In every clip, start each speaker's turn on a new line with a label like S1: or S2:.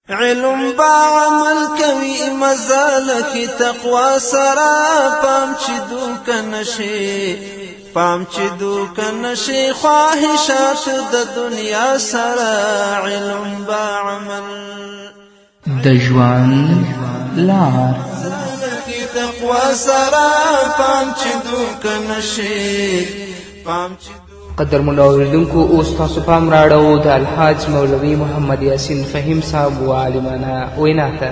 S1: علم با عمل کوي مزالکی تقوا سرا پام چې دوک نشي پام چې دوک نشي خواهشات د دنیا سرا علم با عمل
S2: د ژوند لار
S1: کی تقوا سرا پام چې دوک نشي پام چې
S2: قدرمنو اوریدونکو اوس تاسو پام راړو د الحاج مولوي محمد یاسین فهیم صاحب و عالمانه وینا ته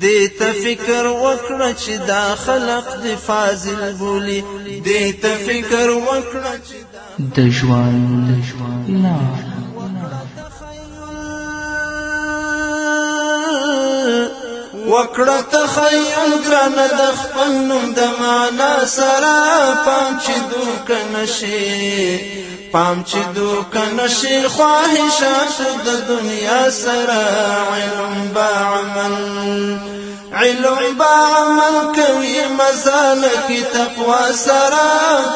S1: دې ته فکر وکړه چې دا خلق د فاضل بولي دې ته فکر وکړه چې
S2: د ژوند لار
S1: وکړه تخیل ګرانه د خپل نوم د معنا سره پام چې دوک نشي پام چې دوک نشي خواهشات د دنیا سره علم با عمل کوي مزالکی تقوا سره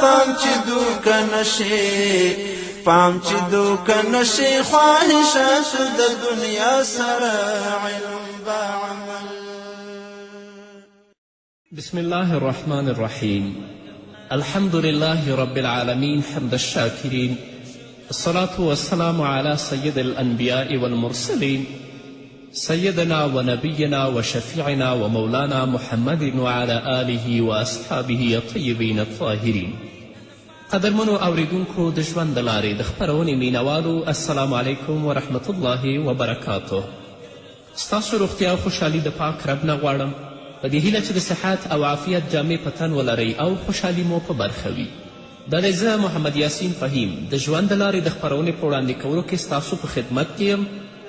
S1: پام چې دوک نشي پام چې دوک نشي خواهشات د دنیا سره علم با عمل
S3: بسم الله الرحمن الرحيم الحمد لله رب العالمين حمد الشاكرين الصلاة والسلام على سيد الأنبياء والمرسلين سيدنا ونبينا وشفيعنا ومولانا محمد وعلى آله وأصحابه الطيبين الطاهرين قدرمنو اوریدونکو د ژوند د لارې د خپرونې مینوالو السلام علیکم ورحمة الله وبرکاته ستاسو روغتیا او خوشحالي د پاک رب نه غواړم په دې هیله چې د صحت او عافیت جامې په تن ولرئ او خوشحالي مو په برخه وي دا دی زه محمد یاسین فهیم د ژوند د لارې د خپرونې په وړاندې کولو کې ستاسو په خدمت کې یم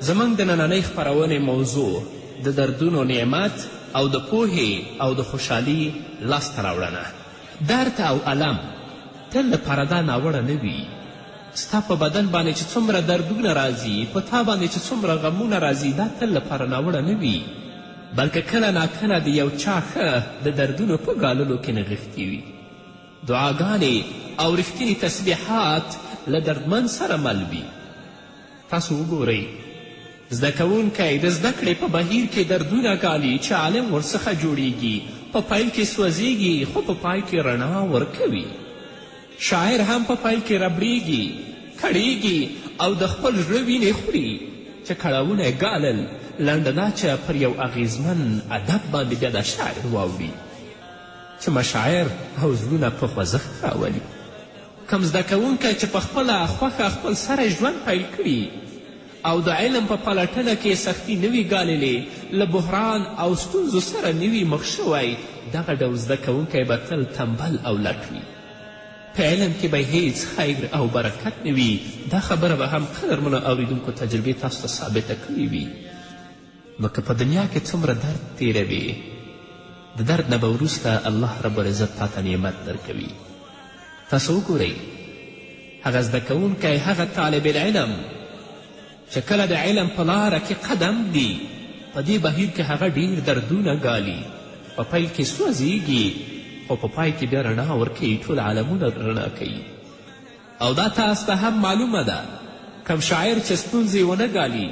S3: زموږ د نننۍ خپرونې موضوع د دردونو نعمت او د پوهې او د خوشحالي لاسته راوړنه درد او علم تل لپاره دا ناوړه نه وي ستا په بدن باندې چې څومره دردونه راځي په تا باندې چې څومره غمونه راځي دا تل لپاره ناوړه نه وي بلکې کله ناکله د یو چا ښه د دردونو په ګاللو کې نغښتي وي دعاګانې او رښتینې تسبیحات له دردمن سره مل وي تاسو وګورئ زده کوونکی د زده کړې په بهیر کې دردونه ګالي چې عالم ورڅخه جوړیږي په پیل کې سوځیږي خو په پای کې رڼا ورکوي شاعر هم په پیل کې ربړیږي کړیږي او د خپل زړه وینې خوري چې کړاوونه یې ګالل لنډه دا چې پر یو اغیزمن ادب باندې بیا دا شاعر واوړي چې مشاعر او زړونه په خوځښت راولي کم زده کوونکی چې په خپله خوښه خپل سره ژوند پیل کړي او د علم په پلټنه کې سختي نه وي ګاللې له بحران او ستونزو سره نه وي مخ شوی دغه ډول زده کوونکی به تل تنبل او لټ وي په علم کې به هیڅ خیر او برکت نه وي دا خبره به هم قدرمنو اوریدونکو تجربې تاسو ته ثابته کړې وي نو که په دنیا کې څومره درد تیروې د درد نه به وروسته الله رب العزت تا ته نعمت درکوي تاسو وګورئ هغه زده کوونکی هغه طالب العلم چې کله د علم په لاره کې قدم دی په دې بهیر کې هغه ډیر دردونه ګالي په پیل کې سوځیږي خو په پای کې بیا رڼا ورکوي ټول عالمونه رڼا کوي او دا تاسو ته هم معلومه ده کم شاعر چې ستونزې ونه ګالي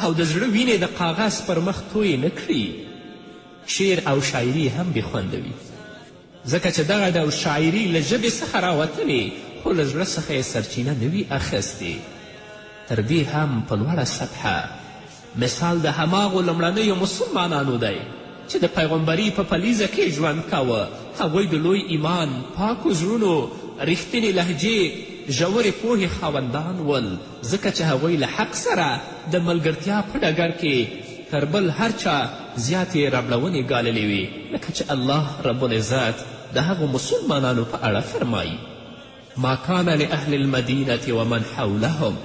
S3: او د زړه وینې د کاغذ پر مخ تویې نه کړي شعر او شاعري هم بې خونده وي ځکه چې دغه ډول شاعري له ژبې څخه راوتلې خو له زړه څخه یې سرچینه نه وي اخیستې تر دې هم په لوړه سطحه مثال د هماغو لومړنیو مسلمانانو دی چې د پیغمبري په پلیزه کې ژوند کاوه هغوی د لوی ایمان پاکو زړونو رښتینې لهجې ژورې پوهې خاوندان ول ځکه چې هغوی له حق سره د ملګرتیا په ډګر کې تر بل هر چا زیاتې ربړونې ګاللې وي لکه چې الله رب العزت د هغو مسلمانانو په اړه فرمایي ما کان لأهل المدینة ومن حولهم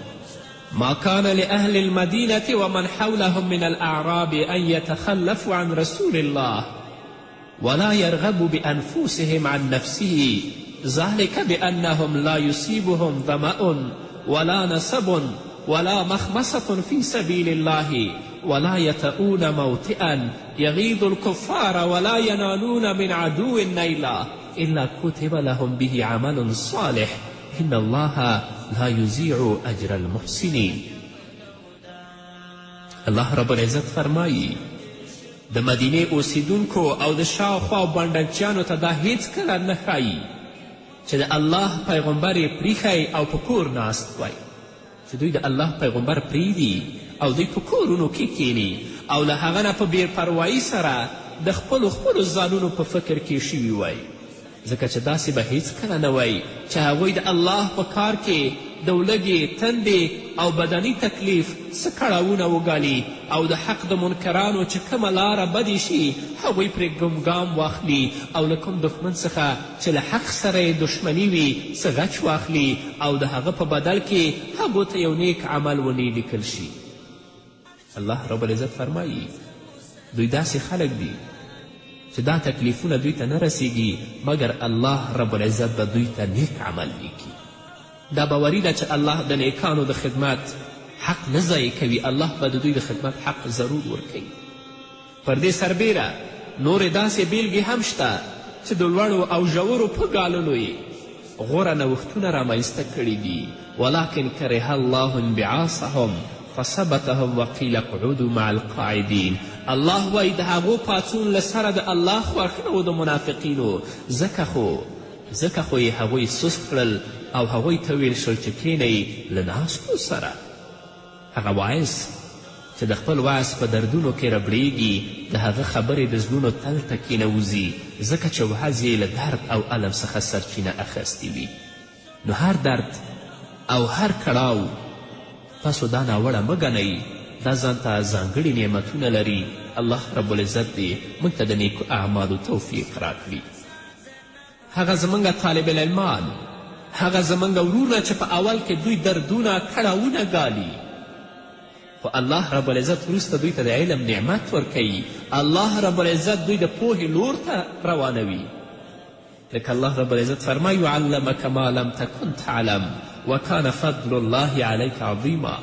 S3: ما كان لأهل المدينة ومن حولهم من الأعراب أن يتخلفوا عن رسول الله ولا يرغبوا بأنفسهم عن نفسه ذلك بأنهم لا يصيبهم ظمأ ولا نصب ولا مخمصة في سبيل الله ولا يطؤون موطئا يغيظ الكفار ولا ينالون من عدو نيلا إلا كتب لهم به عمل صالح إن الله لا يضيع أجر المحسنين الله رب العزت فرمایي د مدینې اوسیدونکو او د شاوخوا بانډکچیانو ته دا هیڅکله نه ښایي چې د الله پیغمبر یې پریښی او په کور ناست وای، چې دوی د الله پیغمبر پریږدي او دوی په کورونو کې کینی او له هغه نه په بېپروایي سره د خپلو ځانونو په فکر کې شوي وای، ځکه چې داسې به هیڅکله نه وای چې هغوی د الله په کار کې د ولږې تندې او بدني تکلیف څه کړاوونه وګالي او د حق د منکرانو چې کومه لاره بدې شي هغوی پرې ګام واخلي او له کوم دښمن څخه چې له حق سره یې دښمني وي څه غچ واخلي او د هغه په بدل کې هغو ته یو نیک عمل ونې لیکل شي. الله رب العزت فرمایي دوی داسې خلک دي چې دا تکلیفونه دوی ته نه رسیږي مګر الله رب العزت به دوی ته نیک عمل لیکي. دا باوري ده چې الله د نیکانو د خدمت حق نه ضایع کوي، الله به د دوی د خدمت حق ضرور ورکوي. پر دې سربیره نورې داسې بیلګې هم شته چې د لوړو او ژورو په ګاللو یې غوره نوښتونه رامنځته کړي دي. ولکن کره الله انبعاثهم فثبتهم وقیل اقعدوا مع القاعدین. الله وایي د هغو پاڅون له سره د الله خوښ نه و د منافقینو، ځکه خو یې هغوی سست کړل او هغوی ته ویل شول چې کینئ له ناستو سره. هغه واعظ چې د خپل وعظ په دردونو کې ربړیږي د هغه خبرې د زړونو تل ته کینوځي، ځکه چې وعظ یې له درد او علم څخه سرچینه اخیستې وي. نو هر درد او هر کړاو تاسو دا ناوړه مه ګڼئ، دا ځان ته ځانګړي نعمتونه لري. الله رب العزت دې موږ ته د نیکو اعمالو توفیق راکړي. هغه زموږ طالب العلمان، هغه زموږ ورونه چې په اول کې دوی دردونه کړاوونه ګالي، خو الله رب العزت وروسته دوی ته د علم نعمت ورکوي. الله رب العزت دوی د پوهې لور ته روانوي. لکه الله رب العزت فرمایي علمک ما لم تکن تعلم وکان فضل الله علیک عظیما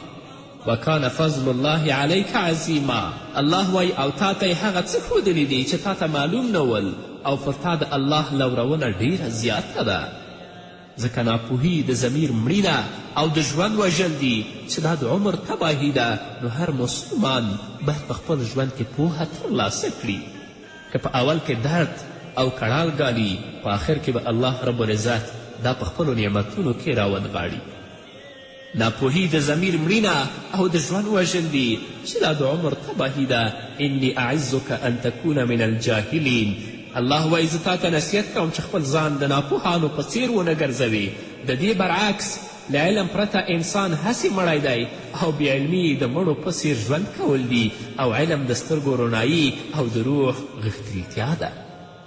S3: وکان فضل الله علیک عظیما. الله وایي او تا ته یې هغه څه ښودلي دي چې تا ته معلوم نه ول او پر تا د الله لورونه ډیره زیاته ده. ځکه ناپوهي د ضمیر مړینه او د ژوند وژل دي چې دا د عمر تباهي ده. نو هر مسلمان باید په خپل ژوند کې پوهه ترلاسه کړي. که په اول کې درد او کړال ګالي، په آخر کې به الله رب العزت دا په خپلو نعمتونو کې راونغاړي. ناپوهي د ضمیر مړینه او د ژوند وژل دي چې دا د عمر تباهي ده. انی اعزک ان تکون من الجاهلین. الله وایي زه تا ته نصیحت کوم چې خپل ځان د ناپوهانو په څیر ونه ګرځوي. د دې برعکس له علم پرته انسان هسې مړی دی او بېعلمي د مړو په څیر ژوند کول دي او علم د سترګو رڼایي او د روح غښتلتیا ده.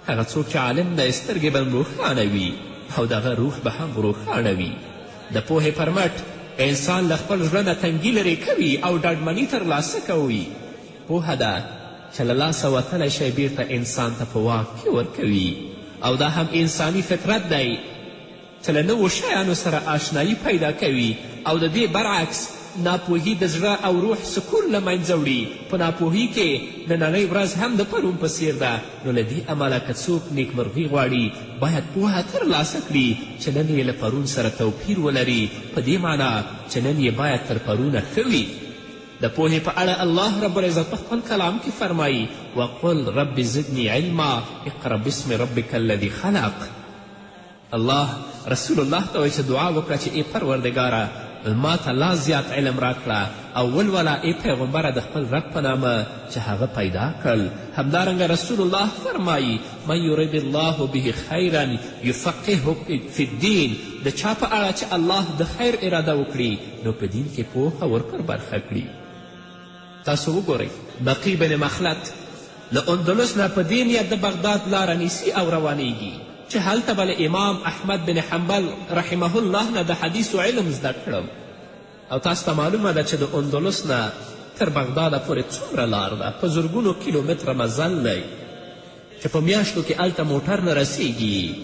S3: هغه څوک چې عالم دی سترګې به روښانه وي او دغه روح به هم روښانه وي. د پوهې پر مټ انسان له خپل ژوند تنګي لرې کوي او ډاډمني ترلاسه کوي. پوهه ده چې له لاسه وتلی شی بیرته انسان ته په واک کې ورکوي او دا هم انساني فطرت دی چې له نوو شیانو سره آشنایي پیدا کوي او د دې برعکس ناپوهي د زړه او روح سکون له منځه وړي. په ناپوهي کې نننۍ ورځ هم د پرون په څیر ده. نو له دې امله که څوک نیکمرغي غواړي باید پوهه ترلاسه کړي چې نن یې له پرون سره توپیر ولري، په دې معنا چې نن یې باید تر پرونه ښه وي. د پوهې په اړه الله رب العزت په خپل کلام کې فرمایي وقل رب زدنی علما اقرأ باسم ربک الذي خلق. الله رسول الله ته وایي چې دعا وکړه چې ای پروردګاره ما ته لا زیات علم راکړه او ولوله ای پیغمبره د خپل رب په نامه چې هغه پیدا کړل. همدارنګه رسول الله فرمایي من یرید الله به خیرا یفقهه فی الدین. د چا په اړه چې الله د خیر اراده وکړي نو په دین کې پوهه ورپر برخه کړي. تاسو وګورئ بقی بن مخلط له اندلس نه په دې نیت د بغداد لاره نیسي او روانیږي چې هلته به له امام احمد بن حنبل رحمه الله نه د حدیثو علم زده کړم. او تاسو ته معلومه ده چې د اندلس نه تر بغداده پورې څومره لار ده، په زرګونو کیلومتره مزل دی چې په میاشتو کې هلته موټر نه رسیږي.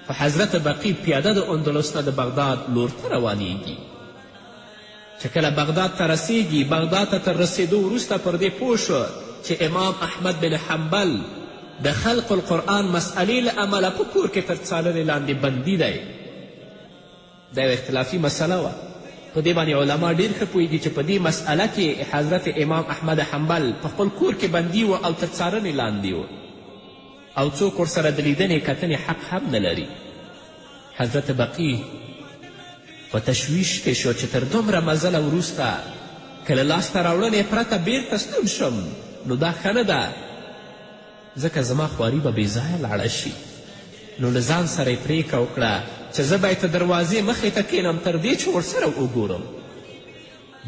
S3: فحضرت بقی پیاده د اندلس نه د بغداد لور ته روانیږي. چې کله بغداد ته رسیږي، بغداد ته تر رسېدو وروسته پر دې پوه شو چې امام احمد بن حنبل د خلق القرآن مسئلې له امله په کور کې تر څارنې لاندې بندي دی. دا یو اختلافي مسله وه په دې باندې علما ډېر ښه پوهېږي چې په دې مسئله کې حضرت امام احمد حنبل په خپل کور کې بندي و او تر څارنې لاندې و او څوک ورسره د لیدنې کتنې حق هم نه لري. حضرت بقیع په تشویش کې شو چې تر دومره مزله وروسته که له لاسته راوړنې پرته بیرته ستون شم نو دا ښه نه ده، ځکه زما خواري به بېځایه لاړه شي. نو له ځان سره یې پرېکړه وکړه چې زه باید د دروازې مخې ته کښېنم تر دې چې ورسره وګورم.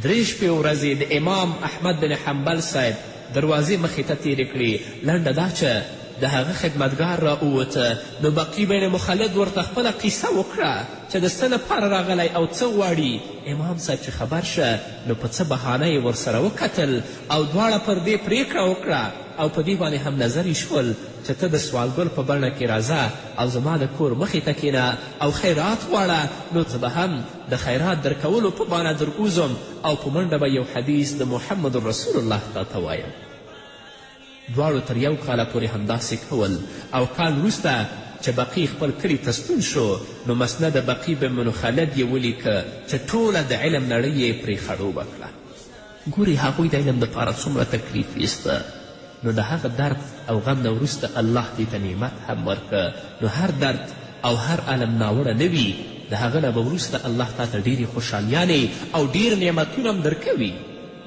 S3: 3 شپې ورځې د امام احمد بن حنبل صاحب دروازې مخې ته تېرې کړې. لنډه دا چې د هغه خدمتګار را ووته نو بقي بن مخلد ورته خپله قیصه وکړه چې د څه لپاره راغلی او څه غواړي. امام صاحب چې خبر شه نو په څه بهانه یې ورسره وکتل او دواړه پر دې پرېکړه وکړه او په دې باندې هم نظرې شول چې ته د سوالګر په بڼه کې راځه او زما د کور مخې ته کښېنه او خیرات غواړه، نو زه به هم د خیرات درکولو په بانه در وځم او په منډه به یو حدیث د محمد رسول الله تا وایم. دواړو تر 1 کاله پورې همداسې کول او کال وروسته چې بقي خپل کلي ته ستون شو نو مسند بقي بن خلد یې ولیکه چې ټوله د علم نړۍ یې پرې خړوبه کړه. ګورې هغوی د علم دپاره څومره تکلیف ایسته، نو د هغه درد او غم نه وروسته الله دې ته نعمت هم ورکه. نو هر درد او هر علم ناوړه نه وي، د هغه نه به وروسته الله تا ته ډېرې خوشحالیانې او ډېر نعمتونه هم درکوي.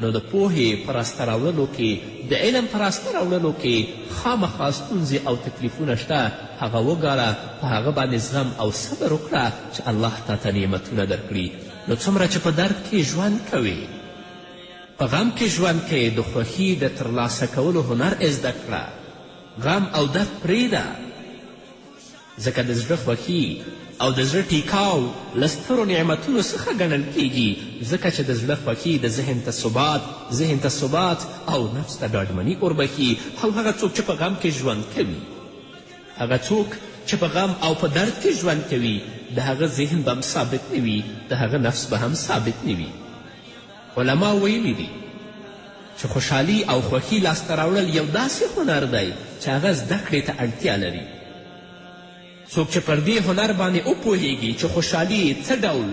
S3: نو د پوهې په راسته راوړلو کې، د علم په راسته راوړلو کې خامخا ستونزې او تکلیفونه شته، هغه وګاله، په هغه باندې زغم او صبر وکړه چې الله تا ته نعمتونه درکړي. نو څومره چې په درد کې ژوند کوې، په غم کې ژوند کې، د خوښي د ترلاسه کولو هنر زده کړه. غم او درد پرېږده، ځکه د زړه خوښي او د زړه ټیکاو له سترو نعمتونو څخه ګڼل کیږي، ځکه چې د زړه خوښي د ذهن ته ثبات او نفس ته ډاډمني وربښي. او هغه څوک چې په غم کې ژوند کوي، هغه څوک چې په غم او په درد کې ژوند کوي، د هغه ذهن به هم ثابت نه وي، د هغه نفس به هم ثابت نه وي. علما ویلي دي چې خوشحالي او خوښي لاسته راوړل یو داسې هنر دی چې هغه زده کړې ته اړتیا لري. څوک چې پر دې هنر باندې وپوهیږي چې خوشحالي څه ډول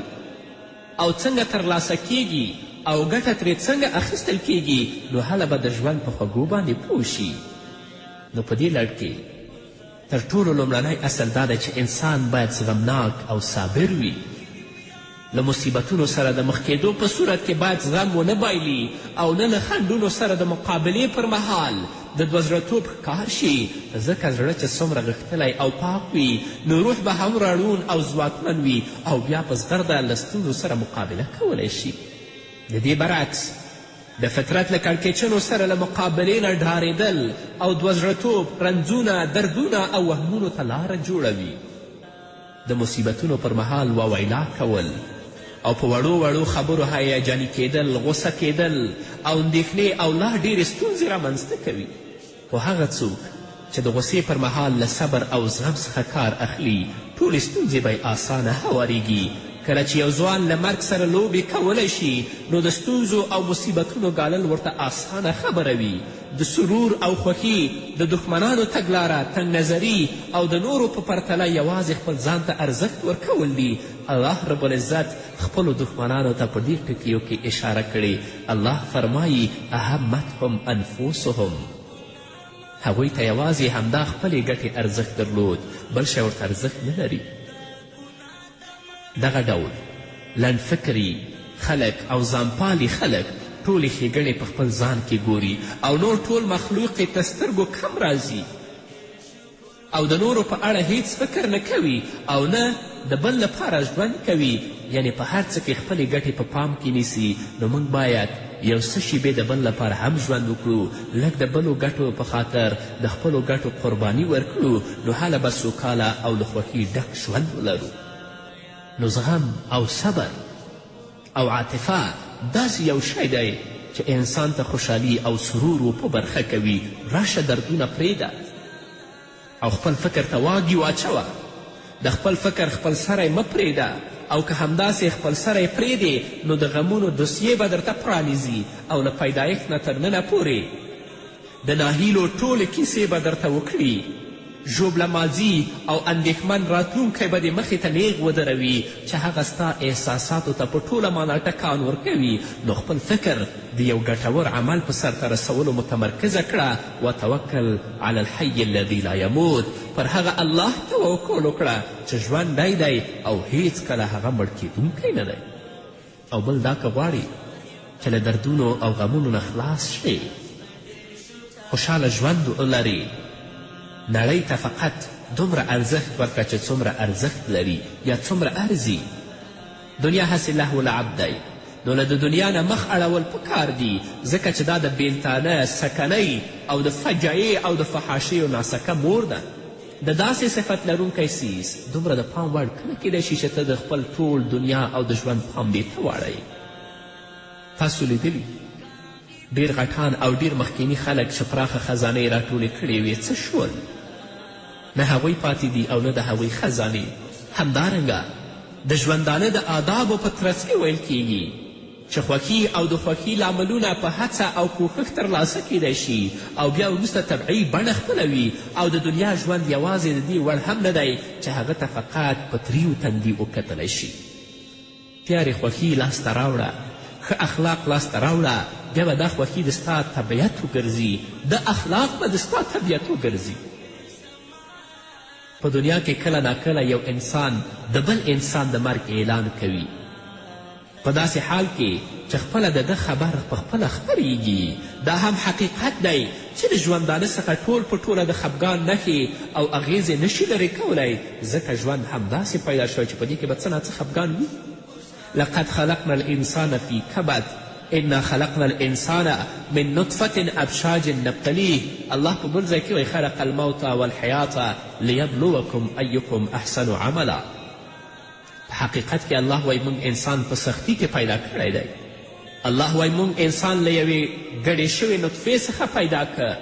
S3: او څنګه ترلاسه کیږي او ګټه ترې څنګه اخیستل کیږي، نو هله به د ژوند په خوږو باندې پوه شي. نو په دې لړ کې تر ټولو لومړنی اصل دا دی چې انسان باید زغمناک او صابر وي. له مصیبتونو سره د مخ کېدو په صورت کې باید زغم ونه بایلي او نه له خنډونو سره د مقابلې پر مهال د دوزړهتوب ښکار شي، ځکه زړه چې څومره غښتلی او پاک وي نو روح به هم راړون او ځواکمن وي او بیا په زغرده له ستونزو سره مقابله کولی شي. د دې برعکس د فطرت له کړکېچنو سره له مقابلې نه ډارېدل او دوزړهتوب، رنځونه، دردونه او وهمونو ته لاره جوړوي. د مصیبتونو پر مهال وویلا کول او په وړو خبرو هیجاني کېدل، غوسه کېدل او اندېښنې او لا ډېرې ستونزې رامنځته کوي. خو هغه څوک چې د غوسې پر مهال له صبر او زغم څخه کار اخلي، ټولې ستونزې به یې اسانه هواریږي. کله چې یو ځوان له مرګ سره لوبې کولی شي نو د ستونزو او مصیبتونو ګالل ورته اسانه خبره وي. د سرور او خوښي د دښمنانو تګلاره تنګ نظري او د نورو په پرتله یوازې خپل ځان ته ارزښت ورکول دي. الله رب العزت خپلو دښمنانو ته په دې ټکیو کې اشاره کړې. الله فرمایي اهمتهم انفسهم، هغوی ته یوازې همدا خپلې ګټې ارزښت درلود، بل شی ورته ارزښت نه لري. دغه ډول لنډفکري خلک او ځانپالي خلک ټولې ښېګڼې په خپل ځان کې ګوري او نور ټول مخلوق یې تر سترګو کم راځي او د نورو په اړه هیڅ فکر نه کوي او نه د بل لپاره ژوند کوي. یعنې په هر څه کې خپلې ګټې په پام کې نیسي. نو موږ باید یو څه شیبې د بل لپاره هم ژوند وکړو، لږ د بلو ګټو په خاطر د خپلو ګټو قرباني ورکړو، نو هله به سوکاله او له خوښي ډک ژوند ولرو. نو زغم او صبر او عاطفه داسې یو شی دی چې انسان ته خوشحالي او سرور په برخه کوي. راشه دردونه پرېږده او خپل فکر ته واګي واچوه. د خپل فکر خپل سری مه پرېږده او که همداسې خپل سری پرېږدې نو د غمونو دوسیې به درته پرانیزي او له پیدایښت نه تر ننه پورې د ناهیلو ټولې کیسې به درته وکړي. ژوبله ماضي او اندېښمن راتلونکی به دې مخې ته نیغ ودروي چې هغه ستا احساساتو ته په ټوله معنا ټکان ورکوي، نو خپل فکر د یو ګټور عمل په سرته رسولو متمرکزه کړه. وتوکل علی الحی الذي لا یموت، پر هغه الله توکل وکړه چې ژوندی دی او هیڅکله هغه مړ کیدونکی نه دی. او بل دا که غواړي چې له دردونو او غمونو نه خلاص شي، خوشحاله ژوند ولري، نړۍ ته فقط دومره ارزښت ورکړه چې څومره ارزښت لري یا څومره ارزي. دنیا هسې لهو لعب دی، نو له د دنیا نه مخ اړول پکار دي، ځکه چې دا د بیلتانه، سکنۍ او د فجایع او د فحاشیو ناسکه مور ده. د داسې صفت لرونکی څیز دومره د پام وړ کله کیدی شي چې ته د خپل ټول دنیا او د ژوند پام دې ته واړوي. تاسو لیدلي ډېر غټان او ډېر مخکیني خلک چې پراخه خزانې راټولې کړې وې څه شول؟ نه هغوی پاتې دي او نه د هغوی خزانې. همدارنګه د ژوندانه د آدابو په ترڅ کې ویل کیږي چې خوښي او د خوښي لاملونه په هڅه او کوښښ ترلاسه کیدی شي او بیا وروسته طبعي بڼه خپلوي، او د دنیا ژوند یوازې د دې وړ هم نه دی چې هغه ته فقط په تریو تندي وکتلی شي. تیارې خوښي لاسته راوړه، ښه اخلاق لاسته راوړه، بیا به دا خوښي د ستا طبیعت وګرځي، د اخلاق به د ستا طبیعت وګرځي. په دنیا کې کله ناکله یو انسان د بل انسان د مرګ اعلان کوي، په داسې حال کې چې خپله د ده خبر په خپله خپریږي. دا هم حقیقت دی چې د ژوندانه څخه ټول په ټوله د خفګان نښې او اغیزې نشي لرې کولی، ځکه ژوند همداسې پیدا شوی چې په دې کې به څه نه څه خفګان وي. لقد خلقنا الانسان فی کبد انا خلقنا الانسان من نطفة ابشاج نبتلیه. الله په بل ځای کې وایي خلق الموت والحیات لیبلوکم ایکم احسن عملا. په حقیقت کې الله وایي موږ انسان په سختي کې پیدا کړی دی. الله وایي موږ انسان له یوې ګډې شوې نطفې څخه پیدا که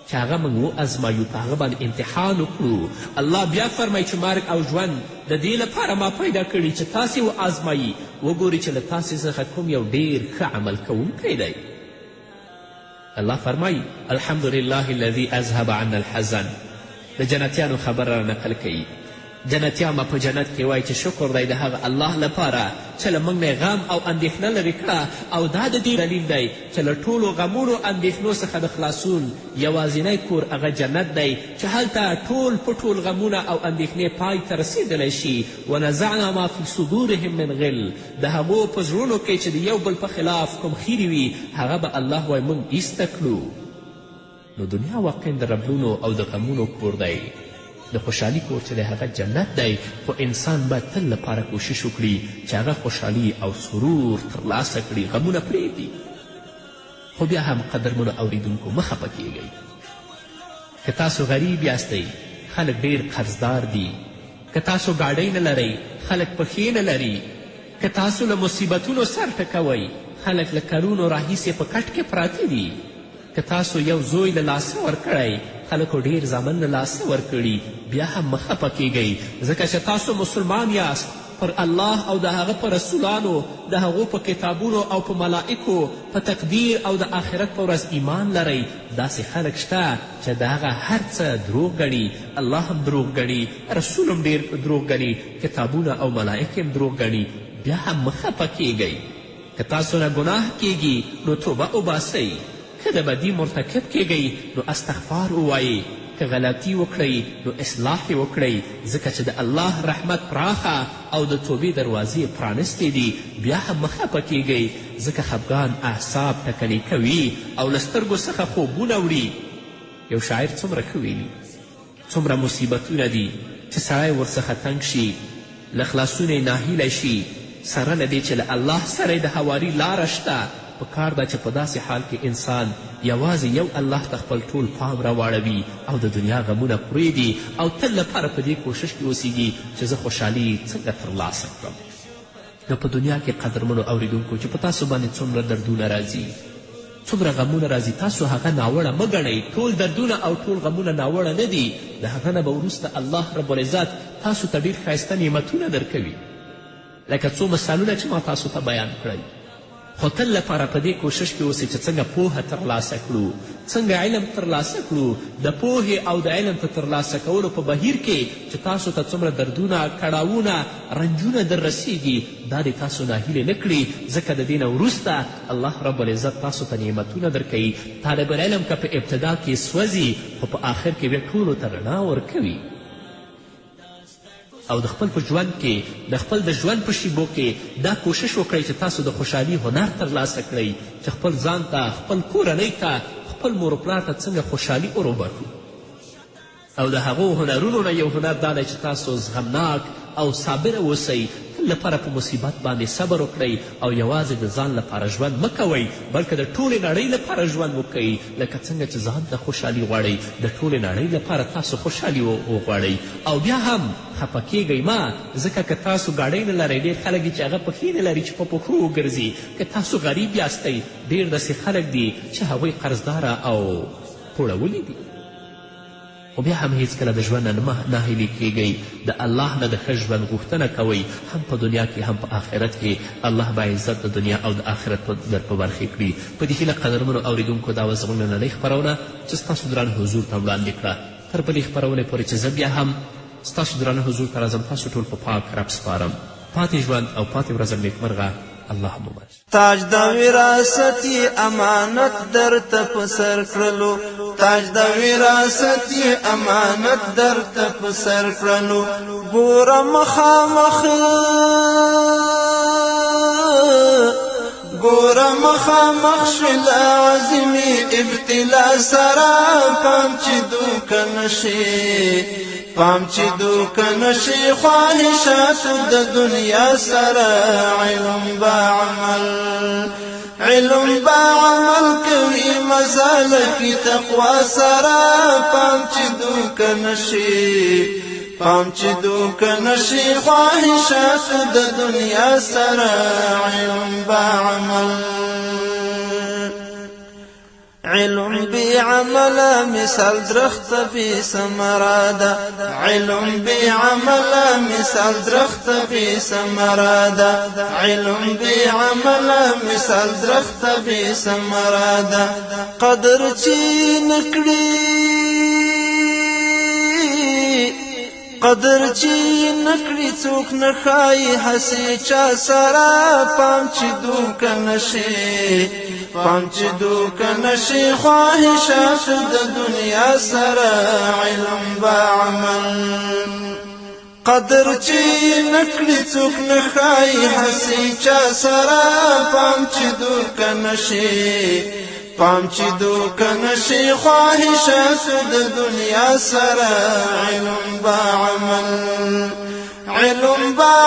S3: چې هغه موږ وازمایو، په هغه باندې امتحان وکړو. الله بیا فرمایي چې مرګ او ژوند د دې لپاره ما پیدا کړي چې تاسې وازمایي، وګوري چې له تاسې څخه کوم یو ډېر ښه عمل کوونکی دی. الله فرمایي الحمدلله الذي اذهب عنا الحزن. د جنتیانو خبر را نقل کوي. جنتیان به په جنت کې وایي چې شکر دی د هغه الله لپاره چې له موږ نه غم او اندېښنه لرې کړه، او دا د دې دلیل دی چې له ټولو غمونو اندېښنو څخه د خلاصون یوازینی کور هغه جنت دی چې هلته ټول په ټول غمونه او اندېښنې پای ته رسېدلی شي. ونزعنا ما فی صدورهم من غل. د هغو په زړونو کې چې د یو بل په خلاف کوم خیرې وي هغه به الله وایي موږ ایسته کړو. نو دنیا واقعا د ربلونو او د غمونو کور دی، د خوشحالي کور چې دی هغه جنت دی، خو انسان باید تل لپاره کوشش وکړي چې هغه خوشحالي او سرور ترلاسه کړي، غمونه پرېږدي. خو بیا هم قدرمنو اوریدونکو مه خفه کیږئ. که تاسو غریب یاستئ خلک ډېر قرضدار دي، که تاسو ګاډۍ نه لرئ خلک پښې نه لري، که تاسو له مصیبتونو سر ټکوئ خلک له کلونو راهیسې په کټ کې پراته دي، که تاسو یو زوی له لاسه ورکړی خلکو ډېر زامن له لاسه ورکړي، بیا هم مه خفه کیږئ، ځکه چې تاسو مسلمان یاست، پر الله او د هغه په رسولانو، د هغو په کتابونو او په ملائکو، په تقدیر او د آخرت په ورځ ایمان لرئ. داسې خلک شته چې د هغه هر څه دروغ ګڼي، الله هم دروغ ګڼي، رسول هم ډېر دروغ ګڼي، کتابونه او ملائک هم دروغ ګڼي، بیا هم مه خفه کیږئ. که تاسو نه ګناه کیږي نو توبه وباسئ، که د بدي مرتکب کیږئ نو استغفار ووایئ، که غلطي وکړئ نو اصلاح یې وکړئ، ځکه چې د الله رحمت پراخه او د توبې دروازې پرانستې دي. بیا هم مه خفه کیږئ، ځکه خفګان اعصاب ټکنې کوي او له سترګو څخه خوبونه وړي. یو شاعر څومره ښه ویلي، څومره مصیبتونه دي چې سړی ورڅخه تنګ شي، له خلاصون یې ناهیلی شي، سره له دې چې له الله سره یې د هواري لاره شته. په کار ده چې په داسې حال کې انسان یوازې یو الله ته خپل ټول پام راواړوي او د دنیا غمونه پرېږدي او تل لپاره په دې کوشش کې اوسیږي چې زه خوشحالي څنګه ترلاسه کړم. نو په دنیا کې قدرمنو اوریدونکو چې په تاسو باندې څومره دردونه راځي، څومره غمونه راځي، تاسو هغه ناوړه مه ګڼئ. ټول دردونه او ټول غمونه ناوړه نه دي. د هغه نه به وروسته الله رب العزت تاسو ته ډېر ښایسته نعمتونه درکوي، لکه څو مثالونه چې ما تاسو ته بیان کړئ. خو تل لپاره په دې کوشش کې اوسئ چې څنګه پوهه ترلاسه کړو، څنګه علم ترلاسه کړو د پوهې او د علم په ترلاسه کولو په بهیر کې چې تاسو ته څومره دردونه کړاوونه رنجونه در رسیږي دا دې تاسو ناهیلې نه کړي ځکه د دې نه وروسته الله رب العزت تاسو ته نعمتونه درکوي طالب العلم که په ابتدا کې سوځي خو په آخر کې بیا ټولو ته رڼا ورکوي او د خپل په ژوند کې د خپل د ژوند په شیبو کې دا کوشش وکړئ چې تاسو د خوشحالي هنر ترلاسه کړئ چې خپل ځان ته خپل کورنۍ ته خپل مور و پلار ته څنګه خوشحالي وروبخو او د هغو هنرونو نه یو هنر دا دی چې تاسو زغمناک او صابره اوسئ تل لپاره په مصیبت باندې صبر وکړئ او یوازې د ځان لپاره ژوند مه کوئ بلکې د ټولې نړۍ لپاره ژوند وکئ لکه څنګه چې ځان ته خوشحالي غواړئ د ټولې نړۍ لپاره تاسو خوشحالي وغواړئ او بیا هم خفه کیږئ مه ځکه که تاسو ګاډۍ نه لرئ ډېر خلک دي چې هغه پښې نه لري چې په پښو وګرځي که تاسو غریب یاستئ ډېر داسې خلک دي چې هغوی قرضداره او پوړولي دي خو بیا هم هیڅکله د ژوند نه ناهیلي کیږئ د الله نه د ښه ژوند غوښتنه کوئ هم په دنیا کې هم په آخرت کې الله به عزت د دنیا او د آخرت در په برخې کړي په دې هیله قدرمنو اورېدونکو دا وه زموږ نننۍ خپرونه چې ستاسو درانه حضور ته وړاندې کړه تر بلې خپرونې پورې چې زه بیا هم ستاسو درانه حضور ته راځم تاسو ټول په پاک رب سپارم پاتې ژوند او پاتې ورځم نیکمرغه الله مبارک
S1: تاج د وراثتي امانت درته په سر کړلو تاج د وراثتي امانت درته په سر کړلو ګوره مخامخ شل عظمي ابتلا سره پام چې دوکه نشي پام چې دوکه نشي خواهشاتو د دنیا سره علم با عمل کوي مزال کی تقوا سره پام چې دوکه نشي خواهشاتو د دنیا سره علم با عمل علم بعمل مثال درخت في ثمرادا علم بعمل مثال درخت في ثمرادا علم بعمل مثال درخت في ثمرادا قدر چی نکړي څوک نه ښایي هسې چا سره پام چې دوکه نشي خواهشاتو د دنیا سره علم با عمل قدر چې نکړي څوک نه ښایي هسې چا سره پام چې دوکه نشي خواهشاتو د دنیا سره علم با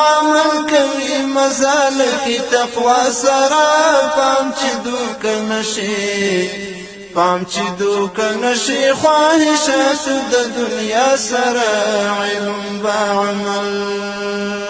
S1: عمل کوي مزال کی تقوا سره پام چې دوکه نشي خواهشاتو د دنیا سره علم با عمل